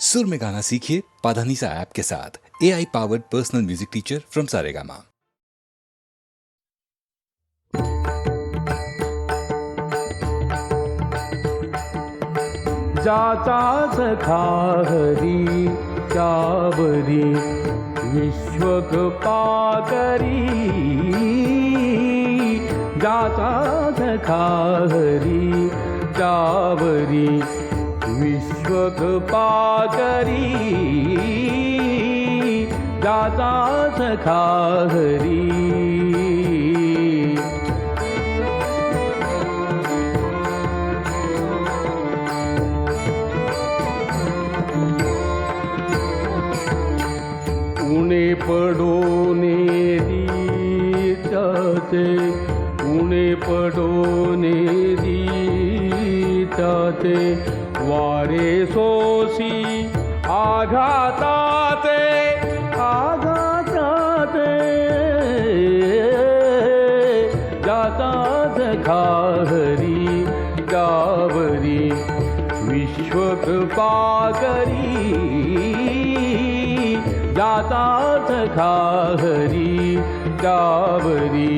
सुर में गाना सीखिए पाधानीसा ऐप के साथ। AI powered personal music teacher from Saregama. जाचा सखा हरी चावरी विश्वकृपा करी, जाचा सखा हरी चावरी विश्वकृपा करी, जाचा सखा हरी। उने पडोने दीचाचे, उने पडोने दीचाचे, वारे सोसी आघाताचे, आघाताचे, जाता सखा हरी जावरी विश्वकृपा करी, जाता सखा हरी जावरी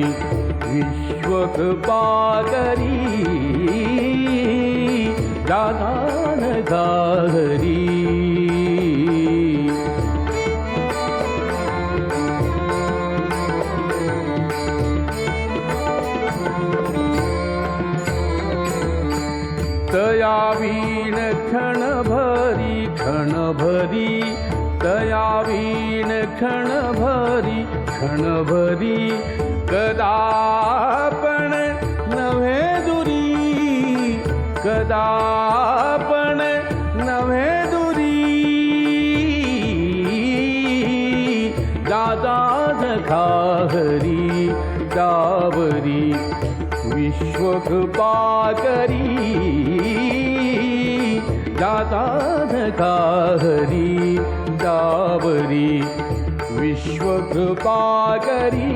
विश्वकृपा करी, जाता सखा हरी। तया वीण क्षण भरी, तया वीण क्षण भरी, कदापण नव्हे दुरी, कदापण नव्हे दुरी, जाता सखा हरी जावरी विश्वकृपा करी, जाता सखा हरी जावरी विश्वकृपा करी,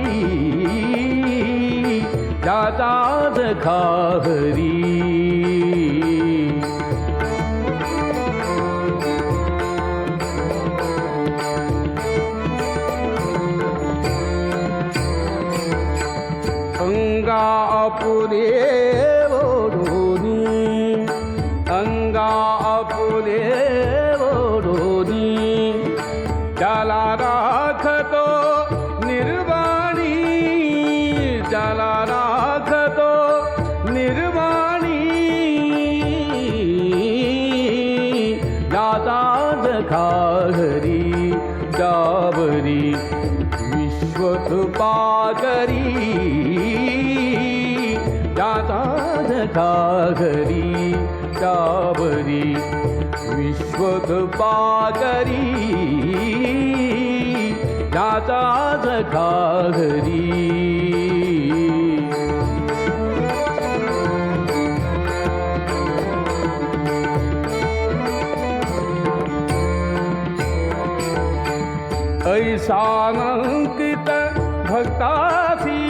जाता सखा हरी। अंगा आपुले ओढोनी, अंगा आपुले ओढोनी, त्याला राखतो निर्वाणी, त्याला राखतो निर्वाणी, जाता सखा हरी जावरी विश्वकृपा करी, जाता सखा हरी जावरी विश्वकृपा करी, जाता सखा हरी। ऐसानंकित भक्तासी,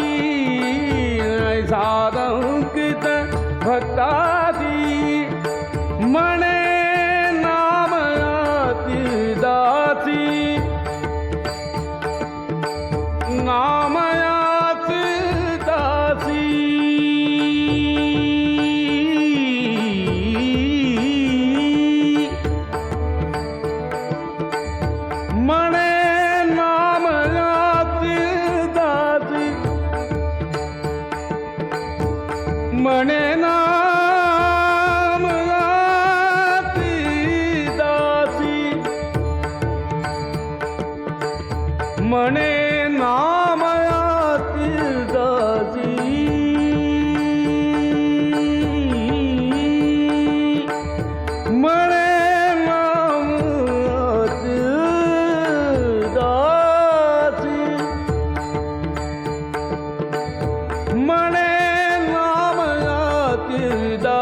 ऐसानंकित भक्तासी, मने नामयाती दासी, नामयाती दासी, मने मने नाम याती दासी, मने नाम याती दासी, मने नाम याती दासी, मने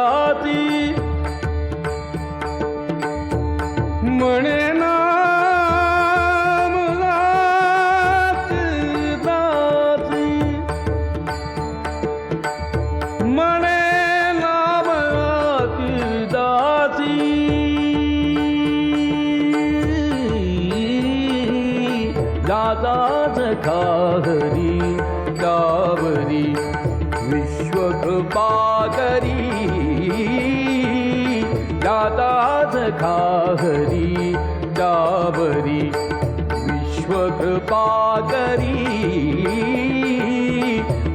दाती, मने नाम याती दाती, मने नाम याती दाती, दादाच खाहरी त्यावरी विश्वकृपा करी दादाच खाहरी त्यावरी विश्वकृपा करी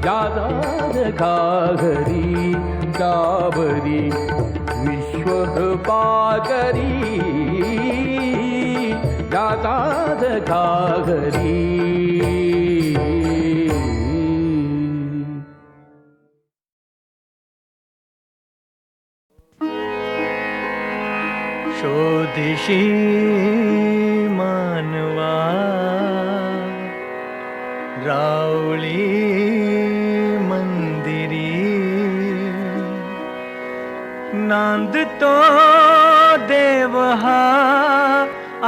दादाच खाहरी त्यावरी विश्वकृपा करी दादाच खाहरी. शोधिशी मानवा रावळी मंदिरी नांदतो देव हा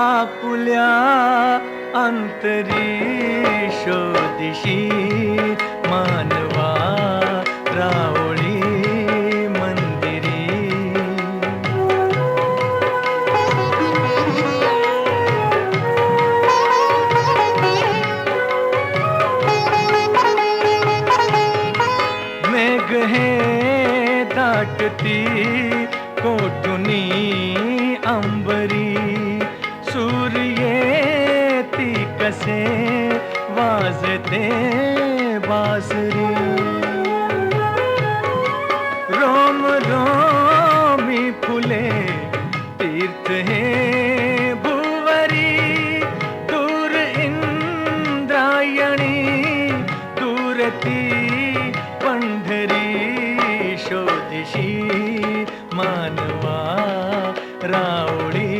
आपुल्या अंतरी. शोधिशी मानवा रावळी दाटती कोठुनी अंबरी सूर्ये ती कसे वाजते बासरी. रोम रोमी फुले तीर्थ हे भुवरी दूर इंद्रायणी दूरती पंढरी. शोधिशी मानवा रावळी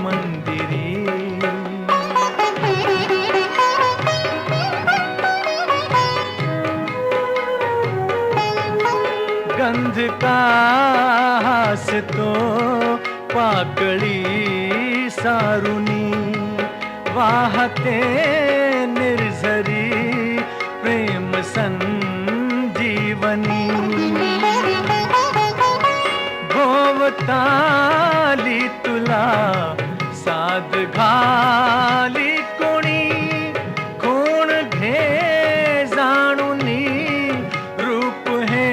मंदिरी. गंध का हासतो पाकळी सारुनी वाहते निर्झरी प्रेम संजीवनी. भोवताली तुला साध घाली कोणी कोण घे जाणुनी रूप हे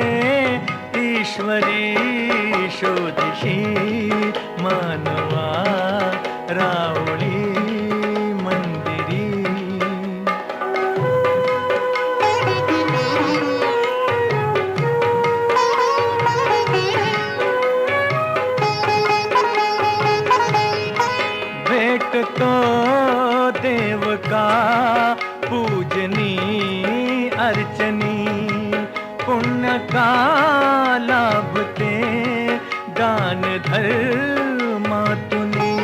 ईश्वरी. शोधिशी मानवा रावळी मंदिरी. तो देव का पूजनी अर्चनी पुण्य का लाभते दान धर्मातुनी.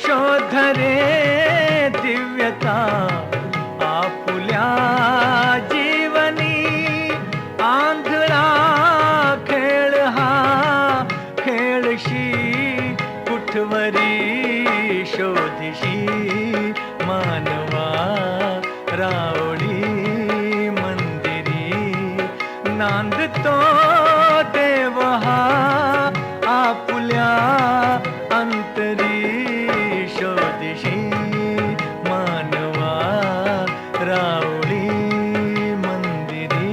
शोधरे दिव्यता आपुल्या जीवनी आंधळा खेळ हा खेळशी कुठवरी. शोधिशी मानवा रावळी मंदिरी. नांदतो देव हा आपुल्या अंतरी. शोधिशी मानवा रावळी मंदिरी.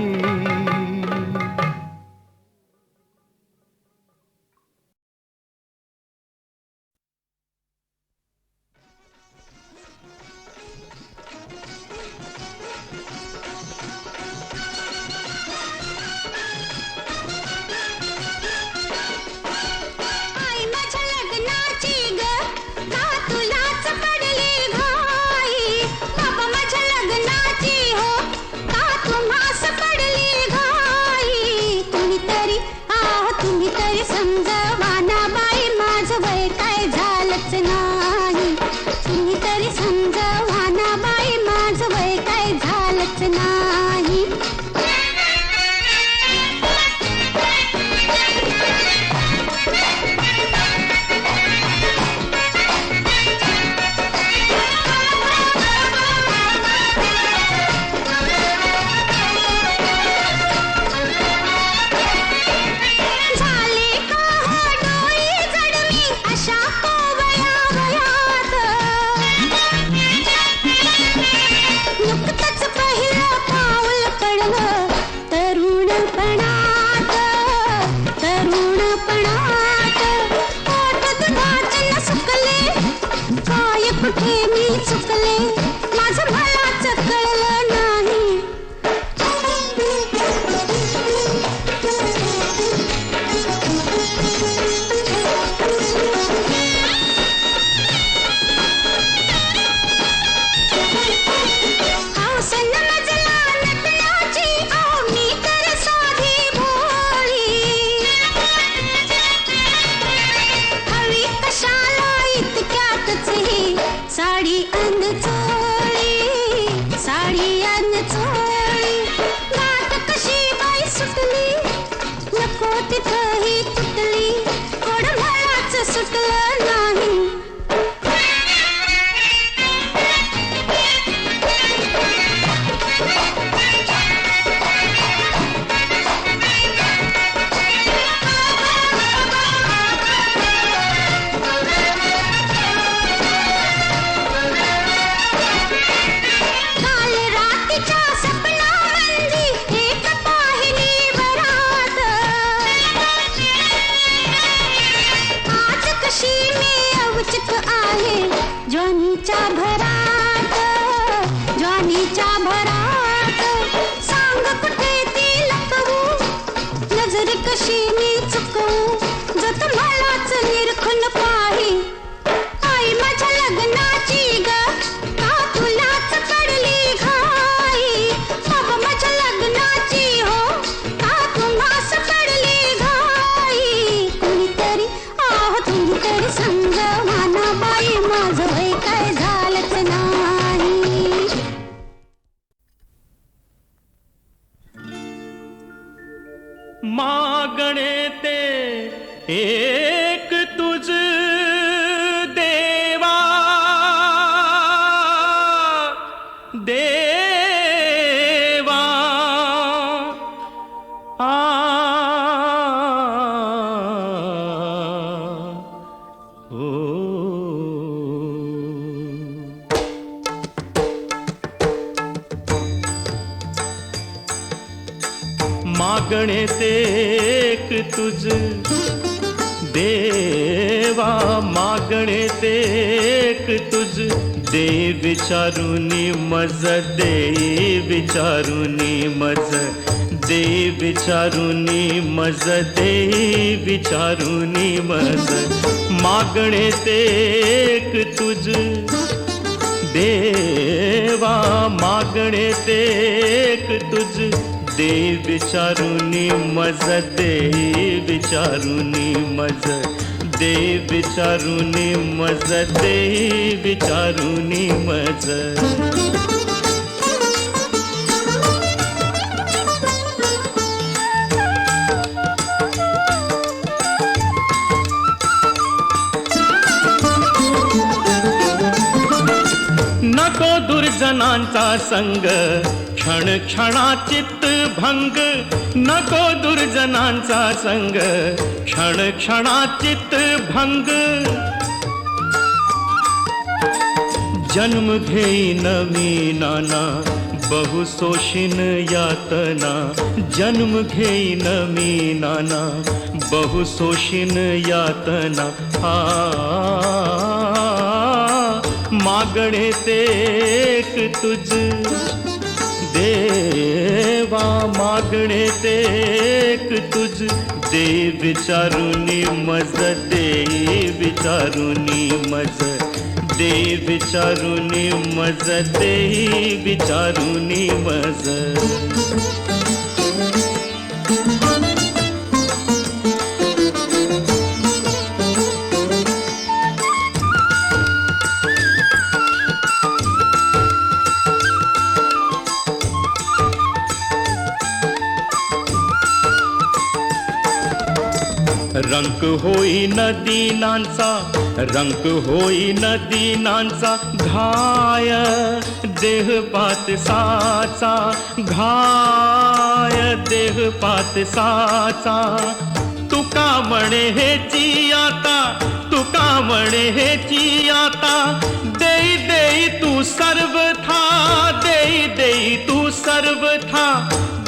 साडी अन चोळी, साडी अन चोळी, गाठ कशी बाई सुटली, नको तिथं ही तुटली, कोड मळाच सुटलं नाही. काल रात्रीच्या स्वप्नामंदी एक पाहिली वरात, आज कशी मी अवचित आहे ज्वानीच्या भरात, ज्वानीच्या भरात. सांग कुठे ती लपवू, नजर कशी मी चुकवू, जत मलाच निरखून पाही. आई माझ्या लग्नाची ग, का तुलाच पडली घाई, बाबा माझ्या लग्नाची हो, का तुम्हास पडली घाई. कुणीतरी आहो तुम्हीतरी संग माना बाई, माझं वय काय झालंच नाही. मागणे ते एक तुझ देवा, देवा आ ओ. मागणे ते एक तुझ देवा, मागणे ते एक तुझ दे विचारुनी मज, दे विचारुनी मज, दे विचारुनी मज, दे विचारुनी मज. मागणे ते एक तुझ देवा, मागणे ते एक तुझ दे विचारुनी मज, दे विचारुनी मज, दे विचारुनी मज, दे विचारुनी मज. नको दुर्जनांचा संग, क्षण क्षणा चित्त भंग, नको दुर्जनांचा संग, क्षण क्षणा चित्त भंग. जन्म घेईन मी नाना बहु शोषिन यातना, जन्म घेईन मी नाना बहु शोषिन यातना. मागणे ते एक तुझ देवा, मागणे ते एक तुझ दे विचारुनी मज, दे विचारुनी मज, दे विचारुनी मज, दे विचारुनी मज. रंक होई नदीनांचा, रंक होई नदीनांचा, घाय देह पात साचा, घाय देह पात साचा. तुका म्हणे हेची आता, तुका म्हणे हेची आता, देई देई तू सर्वथा, देई देई तू सर्वथा,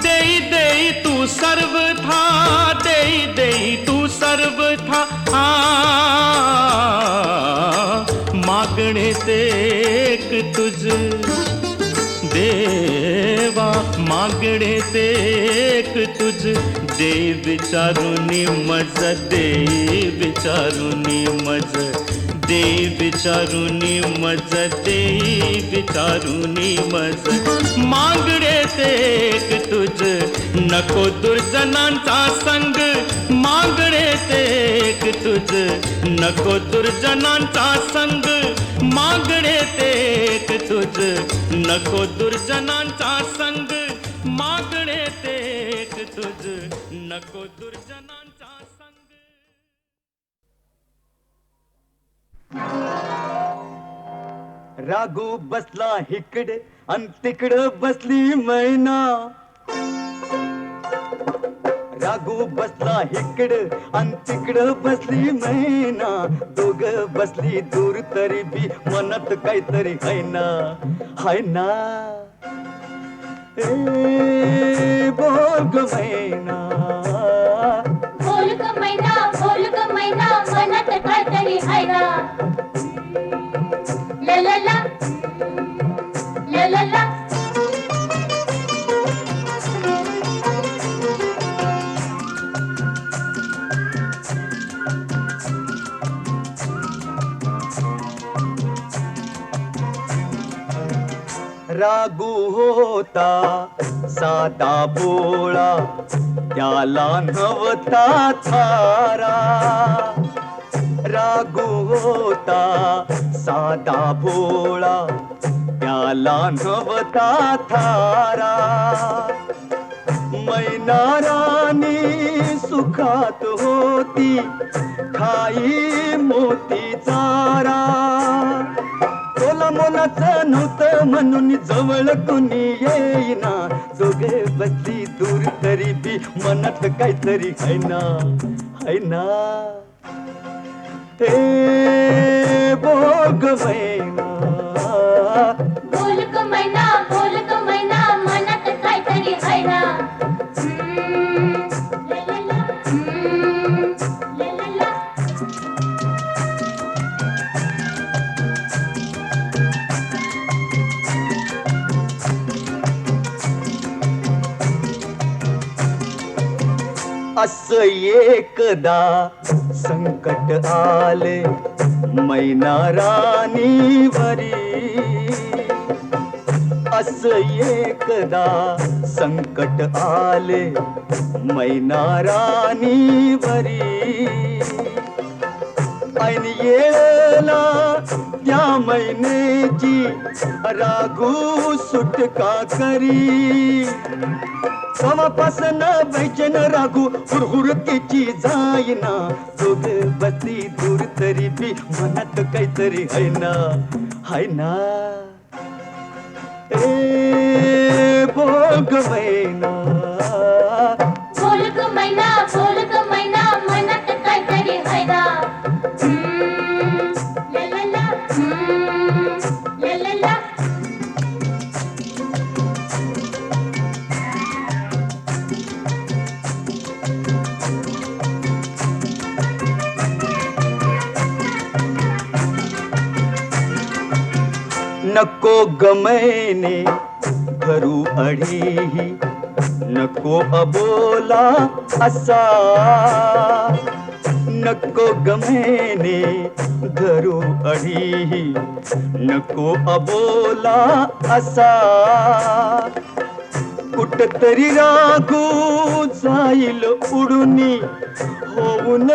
देई देई तू सर्वथा, देई देई तू सर्वथा. मागणे ते एक तुझ देवा, मागणे ते एक तुझ दे विचारुनी मज, दे विचारुनी मज, देई विचारुनी मज देई विचारुनी मज मागडे ते एक तुझ नको दुर्जनांचा संग मागडे ते एक तुझ नको दुर्जनांचा संग मागडे ते एक तुझ नको दुर्जनांचा संग मागडे ते एक तुझ नको दुर्जनांचा संग. रागू बसला इकडे अन तिकडं बसली मैना. रागू बसला इकडं अन तिकडं बसली मैना. दोघ बसली दूर तरी बी मनात काहीतरी है ना हाय ना. ए बोल ग मैना बोल ग मैना मनात काहीतरी आहे ना. ला ला ला ला ला ला. रागू होता साधा बोळा त्याला नव्हता थारा. रागू होता साधा भोळा त्याला नव्हता थारा. मैना राणी सुखात होती खाई मोती चारा. तोला मोलाचं नव्हतं म्हणून जवळ कुणी येईना. दोघे बसली दूर तरी बी मनात काहीतरी है ना है ना. ए बोल ग मैना बोल ग मैना मनात काहीतरी आहे ना. ला ला ला ला ला ला. असं एकदा संकट आले मैना राणीवरी. असं एकदा संकट आले मैना राणीवरी. ऐन येळेला त्या मैनेची रागू सुटका करी. कमापासन बैचन रागू हुरहुरतीची जाईना. दोघ बसली दूर तरी बी मनात काहीतरी है ना है ना. ए बोल ग मैना बोल ग मैना मनात काहीतरी आहे ना. ला ला ला ला ला ला. नको गमैने धरू अडीही नको अबोला असा. नको गमैने धरू अडीही नको अबोला असा. कुठतरी रागू जाईल उडूनी होऊन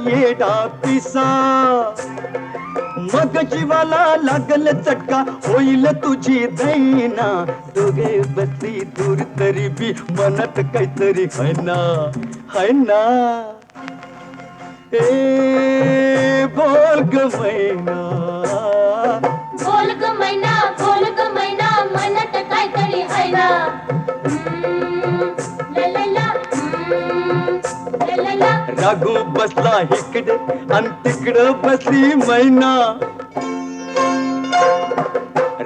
येडा पिसा. मग जीवाला लागल चटका होईल तुझी दैना. दोघे बसली दूर तरी बी मनात काहीतरी है ना है ना. ए बोल ग मैना बोल ग मैना मनात काहीतरी आहे ना. ला ला ला ला ला ला. रागू बसला इकडे आणि तिकडं बसली मैना.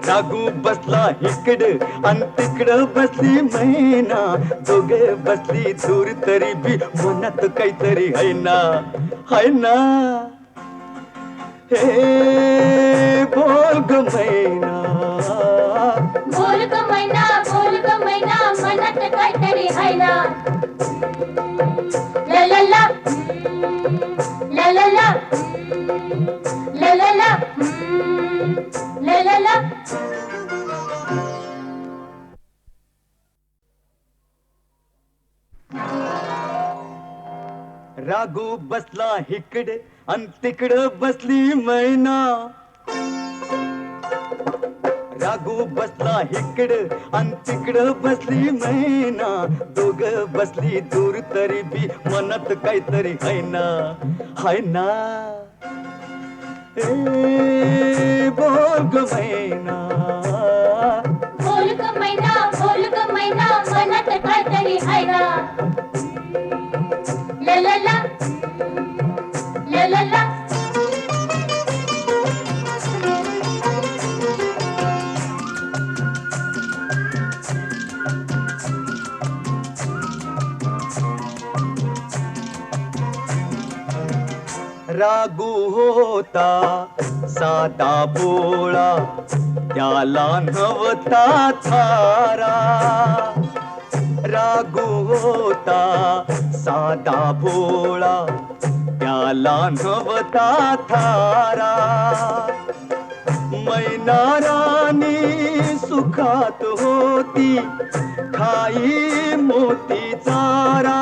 रागू बसला इकडं आणि तिकडं बसली मैना. दोघे बसली दूर तरी बी मनात काहीतरी है ना है ना. हे बोल ग मैना बोल ग मैना मनात काहीतरी आहे ना. ला ला ला ला ला ला ला ला ला ला ला ला. राघू बसला इकडे अन तिकडं बसली मैना. राघू बसला इकडं अन तिकडं बसली मैना. दोघ बसली दूर तरी बी मनात काहीतरी हाय ना, हाय ना. ए बोल ग मैना, बोल ग मैना मनात काहीतरी आहे ना. ला ला ला ला ला ला. राघू होता साधा भोळा, त्याला नव्हता थारा. राघू होता साधा भोळा, त्याला नव्हता थारा. मैना राणी सुखात होती, खाई मोती चारा.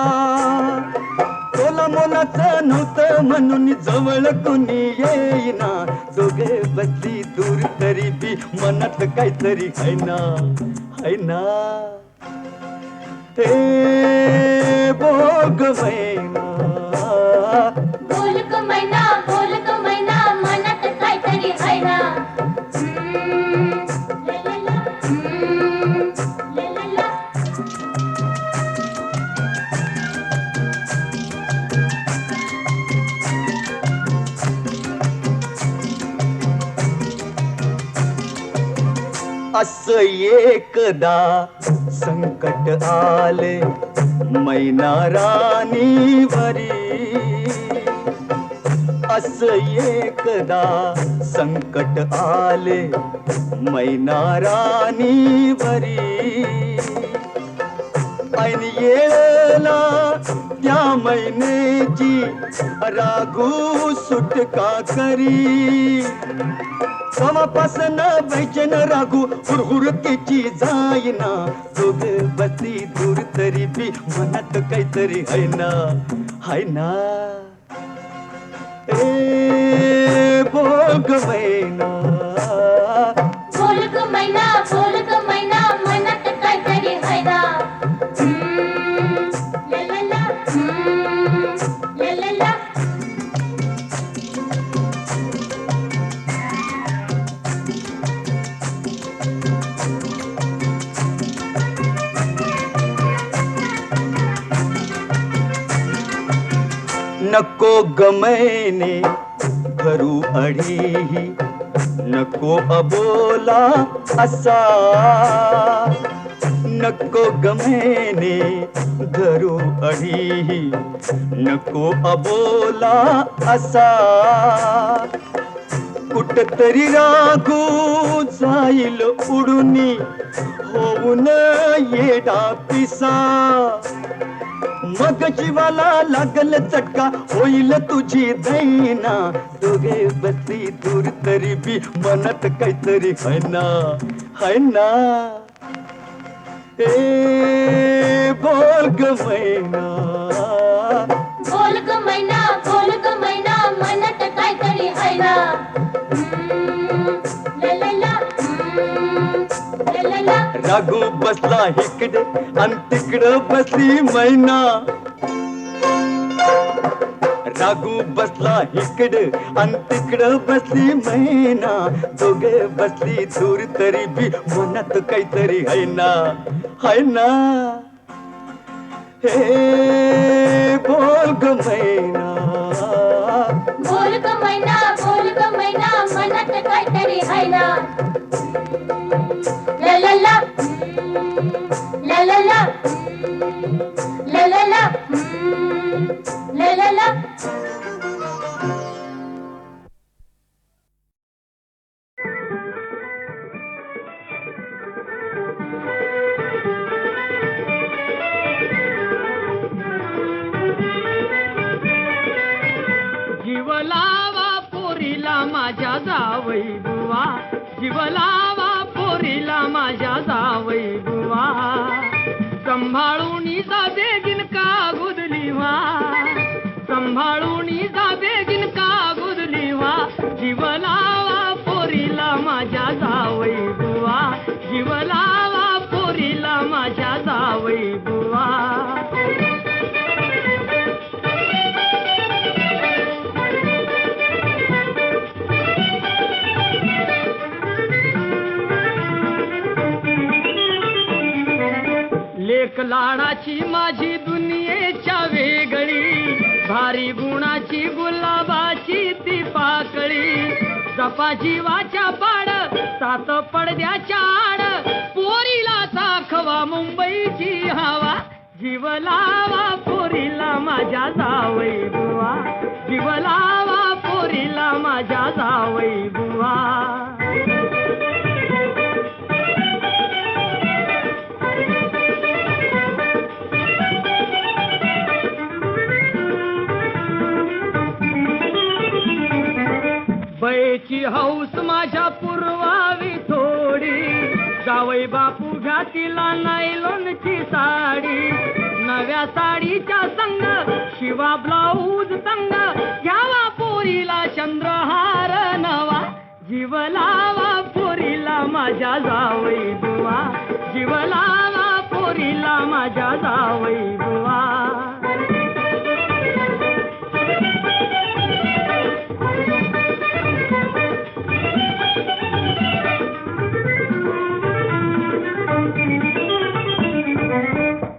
तोला मोलाचं नव्हतं म्हणून जवळ कोणी येईना. दोघे बसली दूर तरी बी मनात काहीतरी हाय ना, हाय ना. हे बोल ग मैना, बोल ग मैना मनात काहीतरी आहे ना. ला ला ला ला ला ला. असं एकदा संकट आले मैना राणीवरी. असं एकदा संकट आले मैना राणीवरी. ऐन येळेला त्या मैनेची राघू सुटका करी. समापासन बैचन राघू हुरहुरतेची जाईना. दोघ बसली दूर तरी बी मनात काहीतरी हाय ना, हाय ना. ए बोल ग मैना, बोल ग मैना मनात काहीतरी आहे ना. ला ला ला ला ला ला. नको गमैने धरू अडीही, नको अबोला असा. नको गमैने धरू अडीही, नको अबोला असा. कुठतरी राघू जाईल उडूनी, होऊन येडा पिसा. मग जीवाला लागल चटका, होईल तुझी दैना. दोघे बसली दूर तरी बी मनात काहीतरी हाय ना, हाय ना. ए बोल ग मैना, बोल ग मैना मनात काहीतरी आहे ना. ला ला ला ला ला ला. राघू बसला इकडे अन तिकडं बसली मैना. राघू बसला इकडं अन तिकडं बसली मैना. दोघे बसली दूर तरी बी मनात काहीतरी हाय ना, हाय ना. हे बोल ग मैना, बोल ग मैना मनात काहीतरी आहे ना. ला ला ला ला ला ला ला ला ला ला ला ला. जीव लावा पोरीला माझ्या जावई बुवा, जीव लावा पोरीला माझ्या जावई बुवा. संभाळून जा बेगीन का गुदली व्हा, संभाळून जा बेगीन का गुदली व्हा. जीव लावा पोरीला माझ्या जावई बुवा, जीव लावा पोरीला माझ्या जावई बुवा. लेक लाडाची माझी दुनियेच्या वेगळी, भारी गुणाची गुलाबाची ती पाकळी. जपा जीवाच्या पाड सात पडद्याच्या आड, पोरीला दाखवा मुंबईची हवा. जीव लावा पोरीला माझ्या जावई बुवा, जीव लावा पोरीला माझ्या जावई बुवा. बैची हौस माझ्या पुरवावी थोडी, जावई बापू घ्या तिला नायलॉनची साडी. नव्या साडीच्या संग शिवा ब्लाऊज तंग, घ्यावा पोरीला चंद्रहार नवा. जीव लावा पोरीला माझ्या जावई बुवा, जीव लावा पोरीला माझ्या जावई बुवा.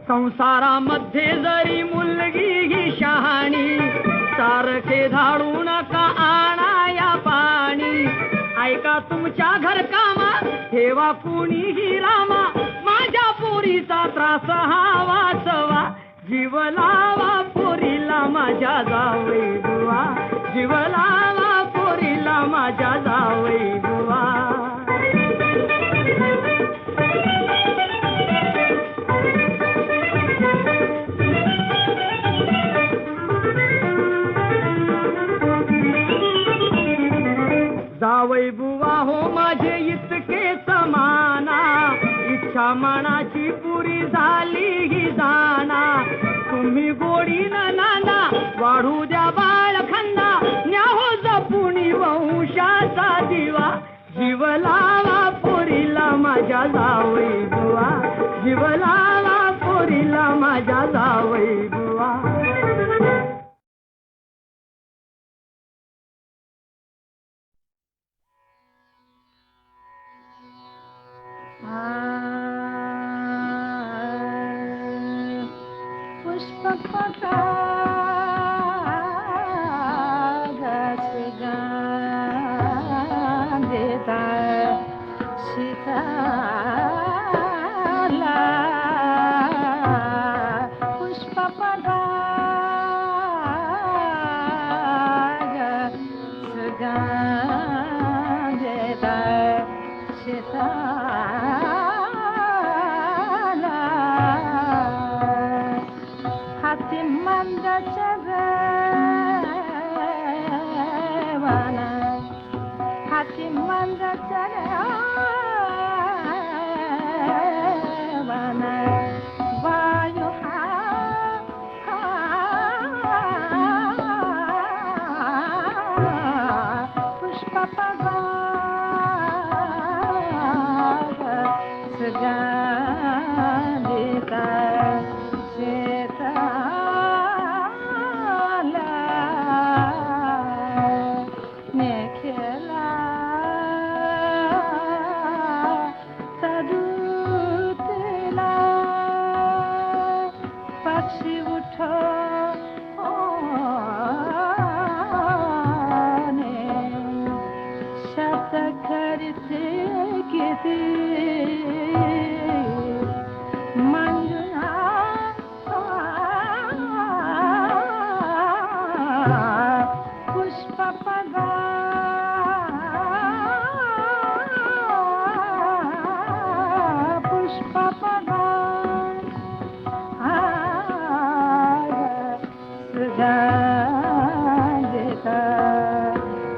संसारामध्ये जरी मुलगी ही शहाणी, सारखे धाडू नका आणाया पाणी. ऐका तुमच्या घरकामा ठेवा कुणीही रामा, माझ्या पोरीचा त्रास हा वाचवा. जीव लावा पोरीला माझ्या जावई बुवा, जीव लावा पोरीला माझ्या जावई बुवा. जावई बुवा हो माझे इतके समाना, इच्छा मनाची पुरी झाली ही जाना. तुम्ही गोडीनं नाना वाढू द्या बाळखंदा, न्याहो जपुणी वंशाचा दिवा. जीव लावा पोरीला माझ्या जावई बुवा, जीव लावा पोरीला माझ्या जावई बुवा.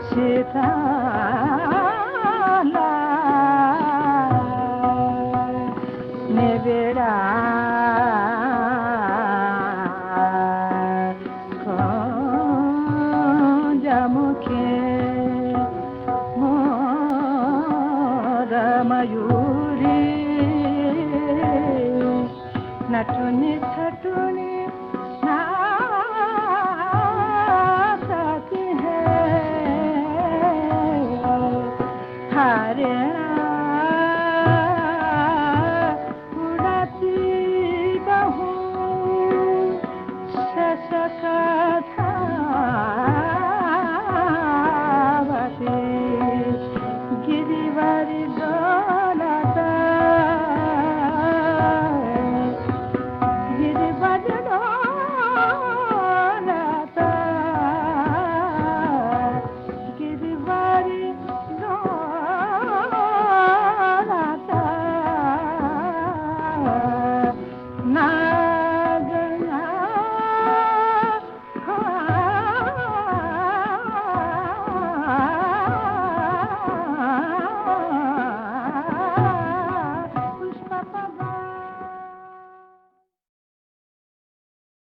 से चाला नेबेडा जमुखे मयूरी नटुनी छटुनी